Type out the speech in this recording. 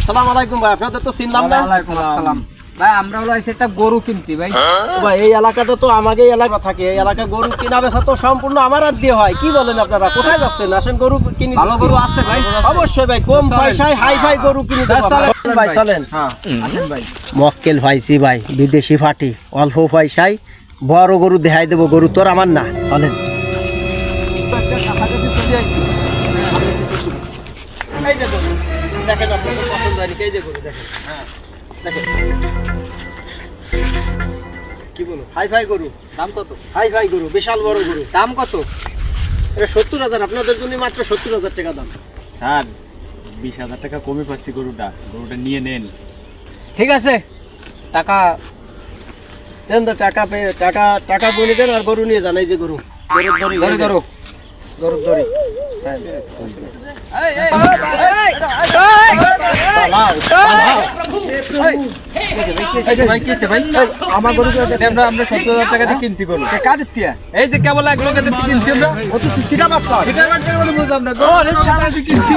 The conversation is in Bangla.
আসসালামু আলাইকুম ভাই, আপনাদের তো চিনলাম না। ওয়ালাইকুম আসসালাম। ভাই আমরা হলো এসে একটা গরু কিনতে ভাই। ভাই এই এলাকাটা তো আমাদের এলাকা থাকে, এই এলাকা গরু কিনা বেচা তো সম্পূর্ণ আমার হাত দিয়ে হয়। কি বলেন আপনারা, কোথায় যাচ্ছেন? আসেন গরু কিনে ভালো দিচ্ছি। গরু আছে ভাই। অবশ্যই ভাই, কম চলেন। পয়সায় হাই ফাই গরু কিনে দেবো। চলেন ভাই চলেন। হ্যাঁ আসেন ভাই। মক্কেল ভাইছি ভাই, বিদেশি ফাটি, অল্প পয়সায় বড় গরু দেখাই দেবো। গরু তোর আমার না, চলেন। এই যে গরু, দেখেন আপনাদের পছন্দ হয়নি, এই যে গরু দেখেন। দেখেন। কি বলো, হাই ফাই গরু, দাম কত? হাই ফাই গরু, বিশাল বড় গরু। দাম কত? এটা 70,000, আপনাদের জন্য মাত্র 70,000 টাকা দাম। স্যার 20,000 টাকা কমে পাচ্ছি গরুটা নিয়ে নেন। ঠিক আছে, টাকা দেন তো, টাকা পেয়ে টাকা গুনে দেন আর গরু নিয়ে যান। এই যে গরু, গরুর দড়ি, ধরো ধরো। গরুর দড়ি। ভাই কি আছে ভাই? আমার গরু আমরা 70,000 টাকা দিয়ে কিনছি গরু। কাদের তিয়া এই যে কেবল এক লোকের কিনছি আমরা। ও তো সিসিটা বাপ সেটা আমার বুঝলাম না। গরু 70,000 দিয়ে কিনছি।